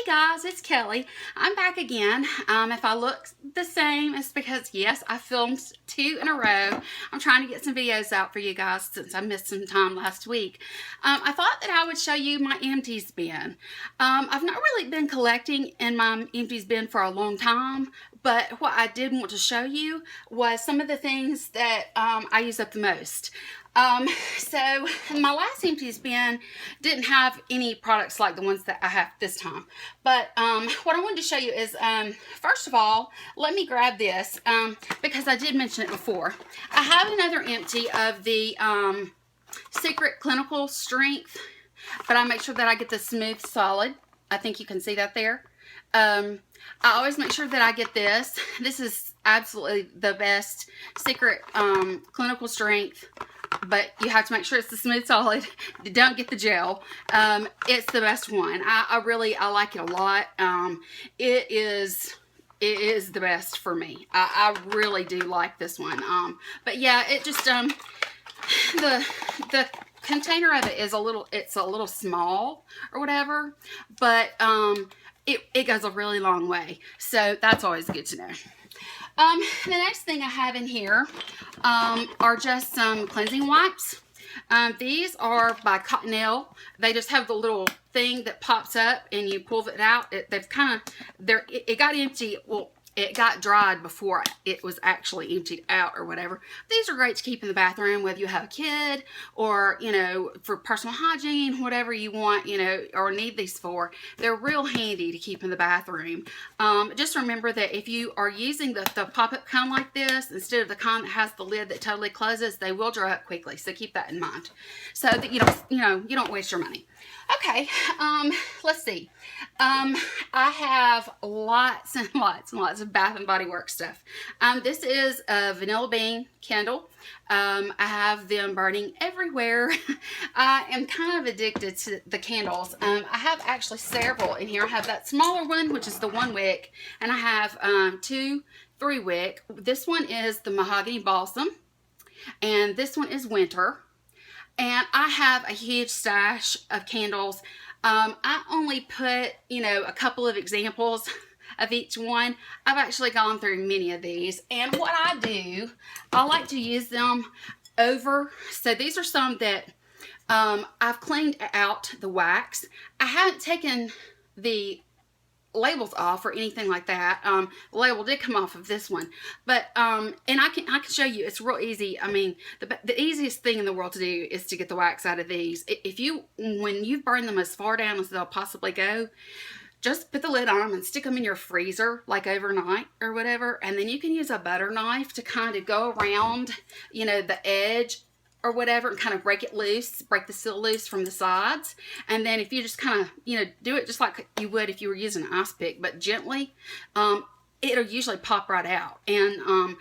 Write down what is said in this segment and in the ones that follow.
Guys, it's Kelly. I'm back again. If I look the same, it's because, yes, I filmed 2 in a row. I'm trying to get some videos out for you guys since I missed some time last week. I thought that I would show you my empties bin. I've not really been collecting in my empties bin for a long time, but what I did want to show you was some of the things that I use up the most. So my last empties bin didn't have any products like the ones that I have this time. But what I wanted to show you is, first of all, let me grab this because I did mention it before. I have another empty of the Secret Clinical Strength, but I make sure that I get the smooth solid. I think you can see that there. I always make sure that I get this. This is absolutely the best Secret Clinical Strength, but you have to make sure it's the smooth solid. Don't get the gel. It's the best one. I like it a lot. It is the best for me. I really do like this one. But yeah, it just the container of it is a little small or whatever, but it goes a really long way, so that's always good to know. The next thing I have in here are just some cleansing wipes. These are by Cottonelle. They just have the little thing that pops up and you pull it out. It got empty. Well, it got dried before it was actually emptied out or whatever. These are great to keep in the bathroom, whether you have a kid or, you know, for personal hygiene, whatever you want, you know, or need these for. They're real handy to keep in the bathroom. Just remember that if you are using the pop-up kind like this, instead of the kind that has the lid that totally closes, they will dry up quickly. So keep that in mind so that you don't waste your money. Okay, let's see. I have lots and lots and lots of Bath and Body Works stuff. This is a vanilla bean candle. I have them burning everywhere. I am kind of addicted to the candles. I have actually several in here. I have that smaller one, which is the 1 wick, and I have 2 3 wick. This one is the Mahogany Balsam, and this one is Winter. And I have a huge stash of candles. I only put, a couple of examples of each one. I've actually gone through many of these. And what I do, I like to use them over. So these are some that I've cleaned out the wax. I haven't taken the labels off or anything like that. The label did come off of this one, but and I can show you. It's real easy. I mean, the easiest thing in the world to do is to get the wax out of these. When you burn them as far down as they'll possibly go, just put the lid on them and stick them in your freezer like overnight or whatever, and then you can use a butter knife to kind of go around, the edge or whatever, and kind of break the seal loose from the sides. And then if you just kind of, do it just like you would if you were using an ice pick, but gently, it'll usually pop right out. And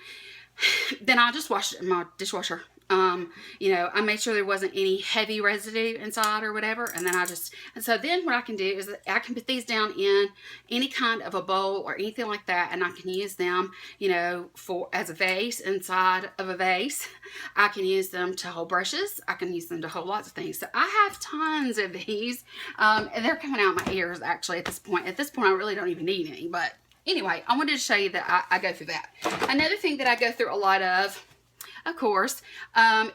then I'll just wash it in my dishwasher. I made sure there wasn't any heavy residue inside or whatever, and then so then what I can do is I can put these down in any kind of a bowl or anything like that, and I can use them, as a vase inside of a vase. I can use them to hold brushes. I can use them to hold lots of things. So I have tons of these, and they're coming out my ears actually at this point. At this point, I really don't even need any, but anyway, I wanted to show you that I go through that. Another thing that I go through a lot of course,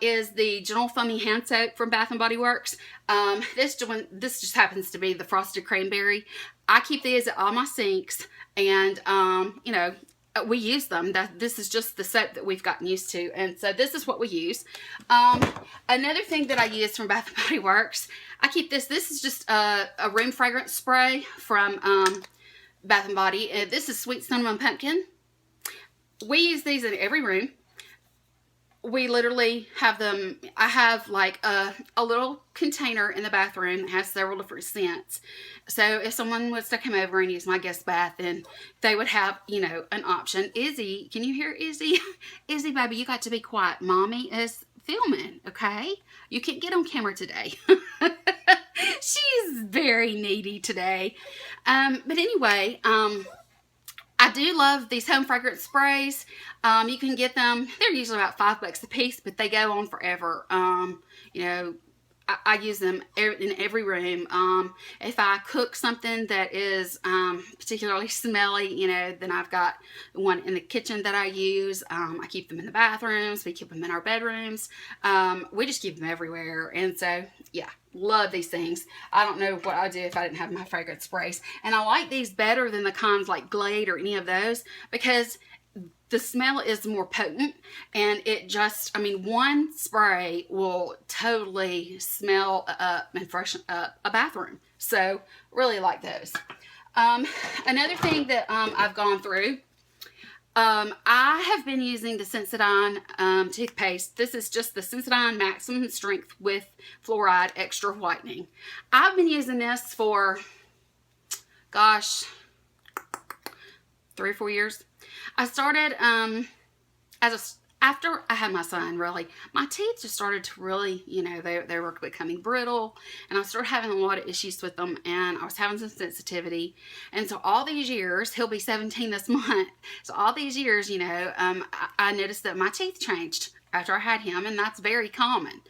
is the Gentle Foamy Hand Soap from Bath and Body Works. This just happens to be the Frosted Cranberry. I keep these at all my sinks, and we use them. This is just the soap that we've gotten used to, and so this is what we use. Another thing that I use from Bath and Body Works, I keep this. This is just a room fragrance spray from Bath and Body. This is Sweet Cinnamon Pumpkin. We use these in every room. We literally have them. I have like a little container in the bathroom that has several different scents. So if someone was to come over and use my guest bath, then they would have, an option. Izzy, can you hear Izzy? Izzy, baby, you got to be quiet. Mommy is filming, okay? You can't get on camera today. She's very needy today. But anyway, I do love these home fragrance sprays. You can get them. They're usually about $5 a piece, but they go on forever. I use them in every room. If I cook something that is particularly smelly, you know, then I've got one in the kitchen that I use. I keep them in the bathrooms. We keep them in our bedrooms. We just keep them everywhere. And so, yeah, love these things. I don't know what I'd do if I didn't have my fragrance sprays. And I like these better than the kinds like Glade or any of those because the smell is more potent, and it just, I mean, one spray will totally smell up and freshen up a bathroom. So really like those. Another thing that I've gone through, I have been using the Sensodyne toothpaste. This is just the Sensodyne Maximum Strength with Fluoride Extra Whitening. I've been using this for, gosh, 3 or 4 years. I started after I had my son, really, my teeth just started to really, you know, they were becoming brittle, and I started having a lot of issues with them, and I was having some sensitivity. And so all these years, he'll be 17 this month, so all these years, you know, I noticed that my teeth changed after I had him, and that's very common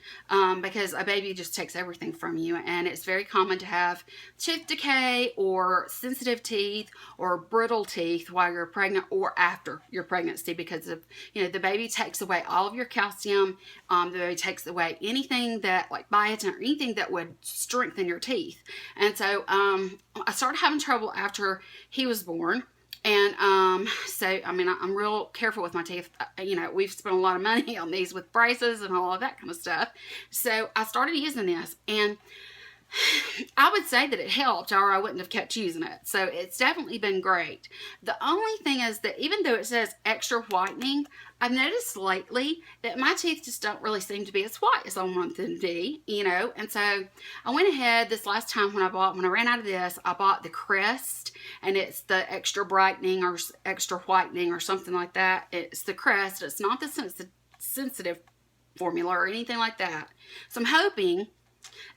because a baby just takes everything from you, and it's very common to have tooth decay or sensitive teeth or brittle teeth while you're pregnant or after your pregnancy, because of, you know, the baby takes away all of your calcium. The baby takes away anything that, like biotin or anything that would strengthen your teeth. And so I started having trouble after he was born. And so, I mean, I'm real careful with my teeth. You know, we've spent a lot of money on these with braces and all of that kind of stuff. So I started using this, and I would say that it helped, or I wouldn't have kept using it. So it's definitely been great. The only thing is that even though it says extra whitening, I've noticed lately that my teeth just don't really seem to be as white as I want them to be, you know. And so I went ahead this last time when I ran out of this, I bought the Crest, and it's the extra brightening or extra whitening or something like that. It's the Crest. It's not the sensitive formula or anything like that. So I'm hoping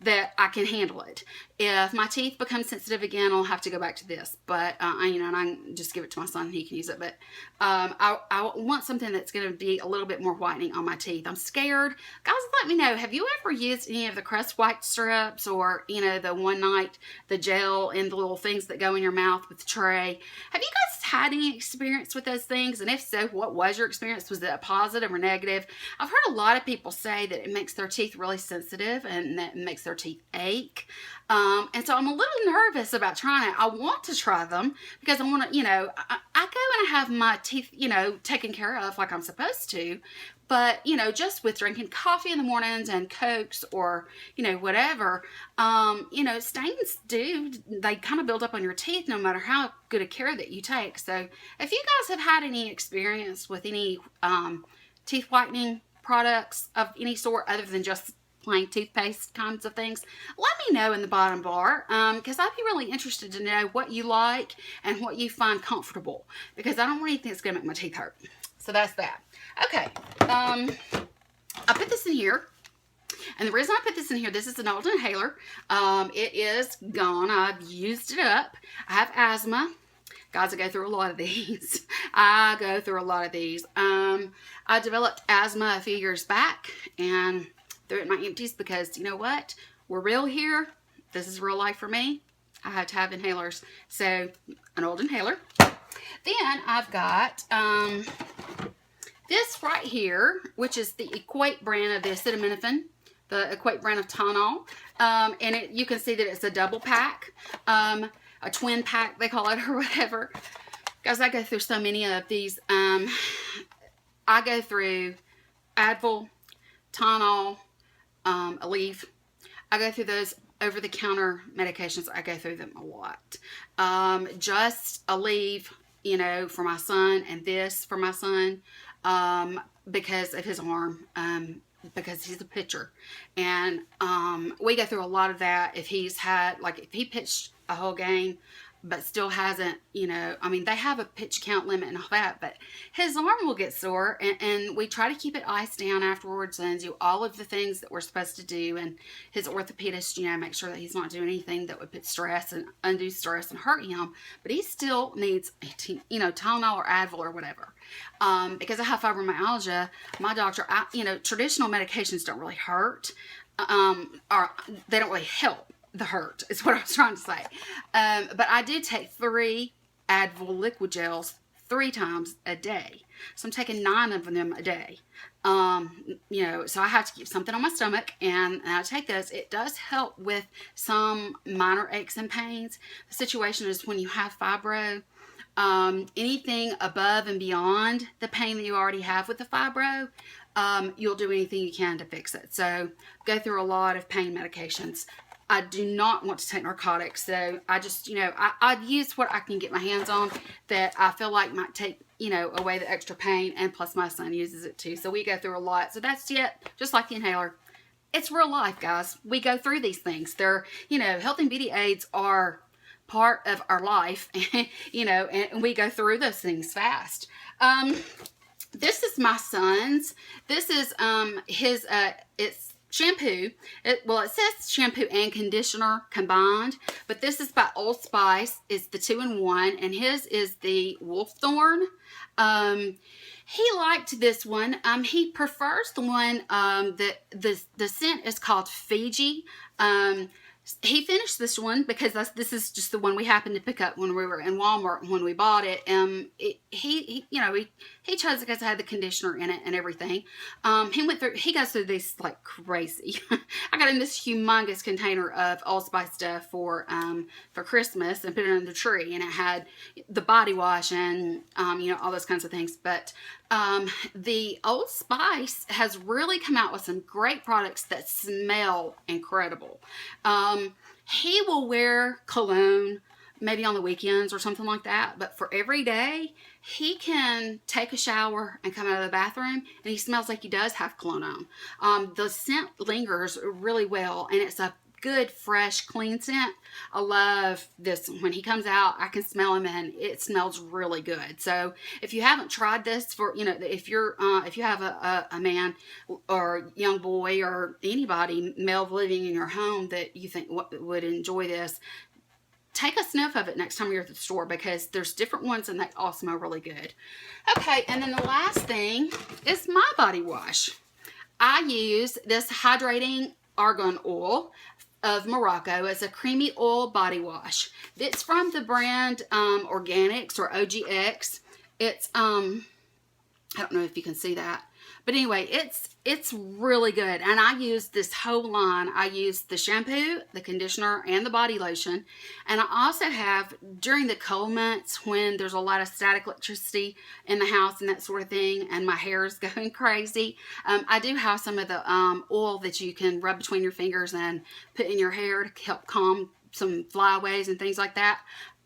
that I can handle it. If my teeth become sensitive again, I'll have to go back to this. But, you know, and I can just give it to my son and he can use it. But I want something that's going to be a little bit more whitening on my teeth. I'm scared. Guys, let me know. Have you ever used any of the Crest White strips, or, you know, the One Night, the gel and the little things that go in your mouth with the tray? Have you guys had any experience with those things? And if so, what was your experience? Was it a positive or negative? I've heard a lot of people say that it makes their teeth really sensitive and that it makes their teeth ache. And so I'm a little nervous about trying it. I want to try them because I want to, you know, I go and I have my teeth, you know, taken care of like I'm supposed to. But, you know, just with drinking coffee in the mornings and Cokes or, you know, whatever, you know, stains they kind of build up on your teeth no matter how good a care that you take. So if you guys have had any experience with any teeth whitening products of any sort other than just plain toothpaste kinds of things, let me know in the bottom bar, because I'd be really interested to know what you like and what you find comfortable, because I don't want anything that's going to make my teeth hurt. So that's that. Okay, I put this in here, and the reason I put this in here, this is an old inhaler. It is gone. I've used it up. I have asthma. Guys, I go through a lot of these. I developed asthma a few years back, and threw it in my empties because, you know what? We're real here. This is real life for me. I have to have inhalers. So, an old inhaler. Then, I've got this right here, which is the Equate brand of the acetaminophen. The Equate brand of Tylenol. And you can see that it's a double pack. A twin pack, they call it, or whatever. Guys, I go through so many of these. I go through Advil, Tylenol, Aleve. I go through those over-the-counter medications. I go through them a lot. Just Aleve, you know, for my son, and this for my son, because of his arm, because he's a pitcher. And we go through a lot of that. If he's had, like, if he pitched a whole game but still hasn't, you know, I mean, they have a pitch count limit and all that, but his arm will get sore, and we try to keep it iced down afterwards and do all of the things that we're supposed to do. And his orthopedist, you know, make sure that he's not doing anything that would put stress and undue stress and hurt him, but he still needs, you know, Tylenol or Advil or whatever. Because I have fibromyalgia, my doctor, you know, traditional medications don't really hurt. are, they don't really help the hurt, is what I was trying to say. But I do take 3 Advil liquid gels 3 times a day. So I'm taking 9 of them a day. You know, so I have to keep something on my stomach, and I take those. It does help with some minor aches and pains. The situation is when you have fibro, anything above and beyond the pain that you already have with the fibro, you'll do anything you can to fix it. So go through a lot of pain medications. I do not want to take narcotics, so I just, you know, I use what I can get my hands on that I feel like might take, you know, away the extra pain, and plus my son uses it too, so we go through a lot. So that's just like the inhaler. It's real life, guys. We go through these things. They're, you know, health and beauty aids are part of our life, you know, and we go through those things fast. This is my son's. This is his, it's shampoo. It says shampoo and conditioner combined, but this is by Old Spice. It's the 2-in-1, and his is the Wolfthorn. He liked this one. He prefers the one that the scent is called Fiji. He finished this one because this is just the one we happened to pick up when we were in Walmart when we bought it. He you know, he chose it because it had the conditioner in it and everything. He goes through these like crazy. I got in this humongous container of Old Spice stuff for Christmas and put it under the tree, and it had the body wash and you know, all those kinds of things. But the Old Spice has really come out with some great products that smell incredible. He will wear cologne maybe on the weekends or something like that, but for every day, he can take a shower and come out of the bathroom and he smells like he does have cologne on. The scent lingers really well, and it's a good, fresh, clean scent. I love this. When he comes out, I can smell him, and it smells really good. So if you haven't tried this, for, you know, if you have a man or young boy or anybody, male, living in your home that you think would enjoy this, take a sniff of it next time you're at the store, because there's different ones and they all smell really good. Okay, and then the last thing is my body wash. I use this hydrating argan oil of Morocco. It's a creamy oil body wash. It's from the brand Organics or OGX. It's I don't know if you can see that, but anyway, it's really good, and I use this whole line. I use the shampoo, the conditioner, and the body lotion. And I also have, during the cold months when there's a lot of static electricity in the house and that sort of thing, and my hair is going crazy, I do have some of the oil that you can rub between your fingers and put in your hair to help calm some flyaways and things like that.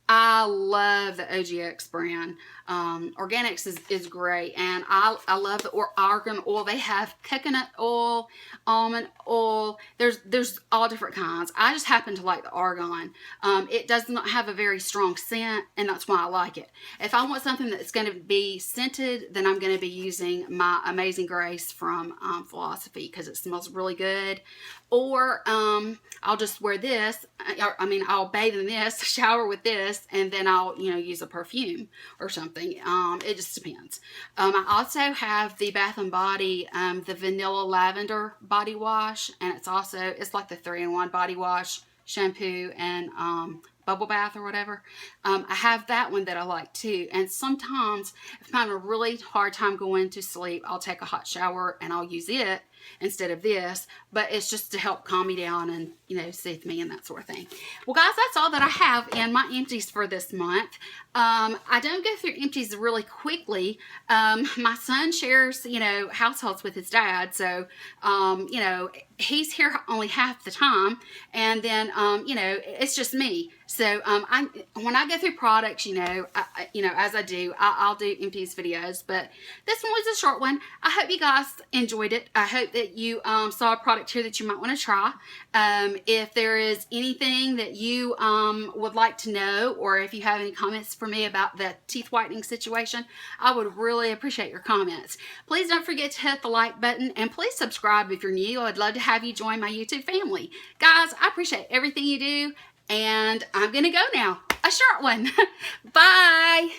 I love the OGX brand. Organics is great, and I love the argan oil. They have coconut oil, almond oil. There's all different kinds. I just happen to like the argan. It does not have a very strong scent, and that's why I like it. If I want something that's going to be scented, then I'm going to be using my Amazing Grace from Philosophy, because it smells really good. Or I'll just wear this. I'll bathe in this, shower with this, and then I'll, you know, use a perfume or something. It just depends. I also have the Bath & Body, the Vanilla Lavender Body Wash, and it's like the 3-in-1 body wash, shampoo, and bubble bath or whatever. I have that one that I like too. And sometimes if I'm having a really hard time going to sleep, I'll take a hot shower and I'll use it instead of this, but it's just to help calm me down and, you know, soothe me and that sort of thing. Well, guys, that's all that I have in my empties for this month. I don't go through empties really quickly. My son shares, you know, households with his dad, so, you know, he's here only half the time, and then, you know, it's just me. So, when I go through products, you know, as I do, I'll do empties videos, but this one was a short one. I hope you guys enjoyed it. I hope that you saw a product here that you might want to try. If there is anything that you would like to know, or if you have any comments for me about the teeth whitening situation, I would really appreciate your comments. Please don't forget to hit the like button, and please subscribe if you're new. I'd love to have you join my YouTube family. Guys, I appreciate everything you do, and I'm gonna go now. A short one. Bye.